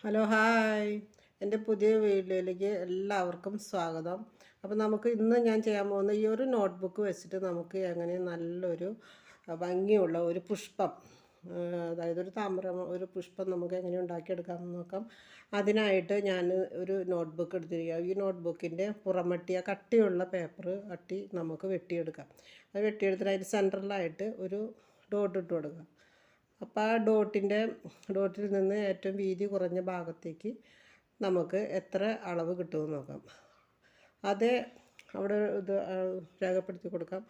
Hello hi, എൻ്റെ പുതിയ വീഡിയോയിലേക്ക് എല്ലാവർക്കും സ്വാഗതം. അപ്പോൾ നമുക്ക് ഇന്ന് ഞാൻ ചെയ്യാൻ പോകുന്ന ഈ ഒരു നോട്ട്ബുക്ക് വെച്ചിട്ട് നമുക്ക് എങ്ങനെ നല്ലൊരു ഭംഗിയുള്ള ഒരു പുഷ്പം, അതായത് ഒരു പുഷ്പം നമുക്ക് എങ്ങനെ ഉണ്ടാക്കിയെടുക്കാമെന്ന് നോക്കാം. അതിനായിട്ട് ഞാൻ ഒരു നോട്ട്ബുക്ക് എടുത്തിരിക്കുക. ഈ നോട്ട്ബുക്കിൻ്റെ പുറമട്ടിയ കട്ടിയുള്ള പേപ്പർ നമുക്ക് വെട്ടിയെടുക്കാം. അത് വെട്ടിയെടുത്തിട്ട് അതിൻ്റെ സെൻറ്ററിലായിട്ട് ഒരു ഡോട്ട് ഇട്ട് കൊടുക്കാം. അപ്പോൾ ആ ഡോട്ടിൽ നിന്ന് ഏറ്റവും വീതി കുറഞ്ഞ ഭാഗത്തേക്ക് നമുക്ക് എത്ര അളവ് കിട്ടുമെന്ന് നോക്കാം. അതേ അവിടെ ഇത് രേഖപ്പെടുത്തി കൊടുക്കാം.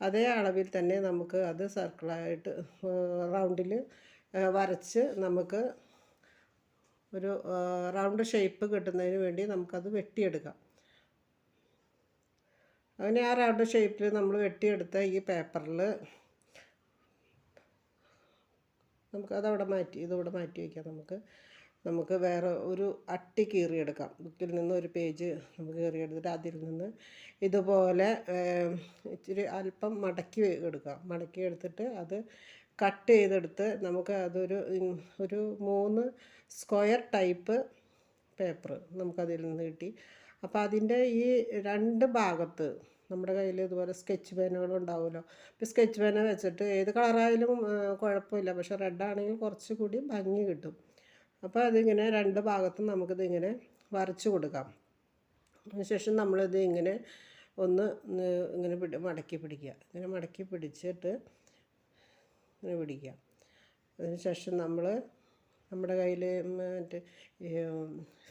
അതേ അളവിൽ തന്നെ നമുക്ക് അത് സർക്കിളായിട്ട് റൗണ്ടിൽ വരച്ച് നമുക്ക് ഒരു റൗണ്ട് ഷേപ്പ് കിട്ടുന്നതിന് വേണ്ടി നമുക്കത് വെട്ടിയെടുക്കാം. അങ്ങനെ ആ റൗണ്ട് ഷേപ്പിൽ നമ്മൾ വെട്ടിയെടുത്ത ഈ പേപ്പറിൽ നമുക്കതവിടെ ഇതിവിടെ മാറ്റി വയ്ക്കാം. നമുക്ക് വേറെ ഒരു അട്ടി കീറിയെടുക്കാം. ബുക്കിൽ നിന്ന് ഒരു പേജ് നമുക്ക് കീറിയെടുത്തിട്ട് അതിൽ നിന്ന് ഇതുപോലെ ഇച്ചിരി അല്പം മടക്കി എടുത്തിട്ട് അത് കട്ട് ചെയ്തെടുത്ത് നമുക്ക് ഒരു 3 സ്ക്വയർ ടൈപ്പ് പേപ്പർ നമുക്കതിൽ നിന്ന് കിട്ടി. അപ്പോൾ അതിൻ്റെ ഈ 2 ഭാഗത്ത് നമ്മുടെ കയ്യിൽ ഇതുപോലെ സ്കെച്ച് പേനുകളുണ്ടാവുമല്ലോ. ഇപ്പോൾ സ്കെച്ച് പേന വെച്ചിട്ട് ഏത് കളറായാലും കുഴപ്പമില്ല, പക്ഷേ റെഡാണെങ്കിൽ കുറച്ചുകൂടി ഭംഗി കിട്ടും. അപ്പോൾ അതിങ്ങനെ 2 ഭാഗത്തും നമുക്കിതിങ്ങനെ വരച്ച് കൊടുക്കാം. അതിനുശേഷം നമ്മളിത് ഇങ്ങനെ ഇങ്ങനെ മടക്കി പിടിക്കുക. ഇങ്ങനെ മടക്കി പിടിച്ചിട്ട് ഇങ്ങനെ പിടിക്കുക. അതിനുശേഷം നമ്മുടെ കയ്യിൽ മറ്റേ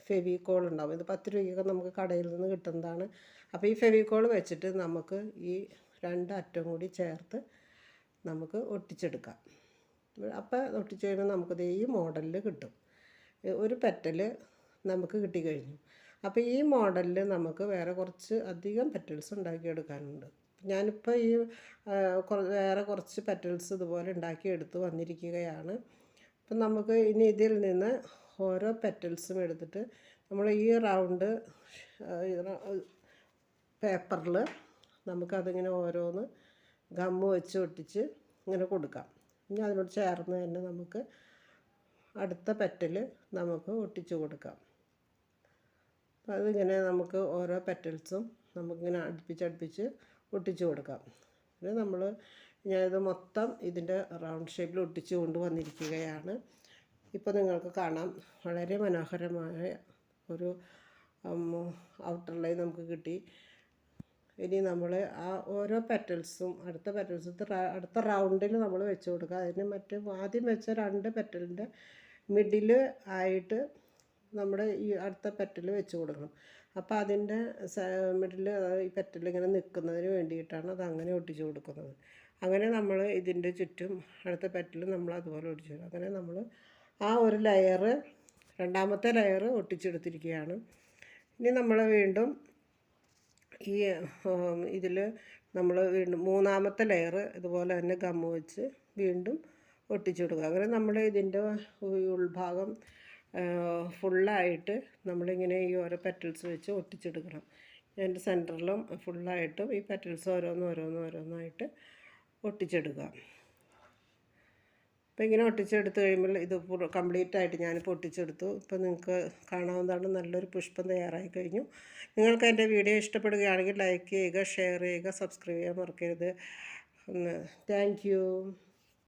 ഫെവിക്കോൾ ഉണ്ടാവും. ഇത് 10 രൂപയ്ക്കൊക്കെ നമുക്ക് കടയിൽ നിന്ന് കിട്ടുന്നതാണ്. അപ്പോൾ ഈ ഫെവിക്കോൾ വെച്ചിട്ട് നമുക്ക് ഈ 2 അറ്റം കൂടി ചേർത്ത് നമുക്ക് ഒട്ടിച്ചെടുക്കാം. അപ്പോൾ ഒട്ടിച്ച് കഴിയുമ്പോൾ നമുക്കത് ഈ മോഡലിൽ കിട്ടും. ഒരു പെറ്റൽ നമുക്ക് കിട്ടിക്കഴിഞ്ഞു. അപ്പോൾ ഈ മോഡലിൽ നമുക്ക് വേറെ കുറച്ച് അധികം പെറ്റൽസ് ഉണ്ടാക്കിയെടുക്കാനുണ്ട്. ഞാനിപ്പോൾ വേറെ കുറച്ച് പെറ്റൽസ് ഇതുപോലെ ഉണ്ടാക്കിയെടുത്ത് വന്നിരിക്കുകയാണ്. അപ്പം നമുക്ക് ഇനി ഇതിൽ നിന്ന് ഓരോ പെറ്റൽസും എടുത്തിട്ട് നമ്മൾ ഈ റൗണ്ട് പേപ്പറിൽ നമുക്കതിങ്ങനെ ഓരോന്ന് ഗമ്മ് വെച്ച് ഒട്ടിച്ച് ഇങ്ങനെ കൊടുക്കാം. ഇനി അതിനോട് ചേർന്ന് തന്നെ നമുക്ക് അടുത്ത പെറ്റൽ നമുക്ക് ഒട്ടിച്ച് കൊടുക്കാം. അപ്പോൾ അതിങ്ങനെ നമുക്ക് ഓരോ പെറ്റൽസും നമുക്കിങ്ങനെ അടുപ്പിച്ച് ഒട്ടിച്ച് കൊടുക്കാം. പിന്നെ ഞാനിത് മൊത്തം ഇതിൻ്റെ റൗണ്ട് ഷേപ്പിൽ ഒട്ടിച്ച് കൊണ്ടുവന്നിരിക്കുകയാണ്. ഇപ്പോൾ നിങ്ങൾക്ക് കാണാം, വളരെ മനോഹരമായ ഒരു ഔട്ടർ ലൈൻ നമുക്ക് കിട്ടി. ഇനി നമ്മൾ ആ ഓരോ പെറ്റൽസും അടുത്ത റൗണ്ടിൽ നമ്മൾ വെച്ച് കൊടുക്കുക. അതിന് ആദ്യം വെച്ച 2 പെറ്റലിൻ്റെ മിഡിൽ ആയിട്ട് നമ്മുടെ ഈ അടുത്ത പെറ്റൽ വെച്ച് കൊടുക്കണം. അപ്പോൾ അതിൻ്റെ മിഡിൽ ഈ പെറ്റൽ ഇങ്ങനെ നിൽക്കുന്നതിന് വേണ്ടിയിട്ടാണ് അത് അങ്ങനെ ഒട്ടിച്ച് കൊടുക്കുന്നത്. അങ്ങനെ നമ്മൾ ഇതിൻ്റെ ചുറ്റും അടുത്ത പെറ്റൽ നമ്മൾ അതുപോലെ ഒട്ടിച്ച് കൊടുക്കും. അങ്ങനെ നമ്മൾ ആ ഒരു രണ്ടാമത്തെ ലെയർ ഒട്ടിച്ചെടുത്തിരിക്കുകയാണ്. ഇനി നമ്മൾ വീണ്ടും ഇതിൽ വീണ്ടും 3ാമത്തെ ലെയർ ഇതുപോലെ തന്നെ ഗമ്മ് വെച്ച് വീണ്ടും ഒട്ടിച്ചു കൊടുക്കുക. അങ്ങനെ നമ്മൾ ഇതിൻ്റെ ഉൾഭാഗം ഫുള്ളായിട്ട് നമ്മളിങ്ങനെ ഈ ഓരോ പെറ്റൽസ് വെച്ച് ഒട്ടിച്ചെടുക്കണം. അതിൻ്റെ സെൻറ്ററിലും ഫുള്ളായിട്ടും ഈ പെറ്റൽസ് ഓരോന്നായിട്ട് ഒട്ടിച്ചെടുക്കുക. അപ്പോൾ ഇങ്ങനെ ഒട്ടിച്ചെടുത്ത് കഴിയുമ്പോൾ ഇത് കംപ്ലീറ്റ് ആയിട്ട് ഞാനിപ്പോൾ ഒട്ടിച്ചെടുത്തു. ഇപ്പോൾ നിങ്ങൾക്ക് കാണാവുന്നതാണ്, നല്ലൊരു പുഷ്പം തയ്യാറായി കഴിഞ്ഞു. നിങ്ങൾക്ക് എൻ്റെ വീഡിയോ ഇഷ്ടപ്പെടുകയാണെങ്കിൽ ലൈക്ക് ചെയ്യുക, ഷെയർ ചെയ്യുക, സബ്സ്ക്രൈബ് ചെയ്യാൻ മറക്കരുത്. Thank you.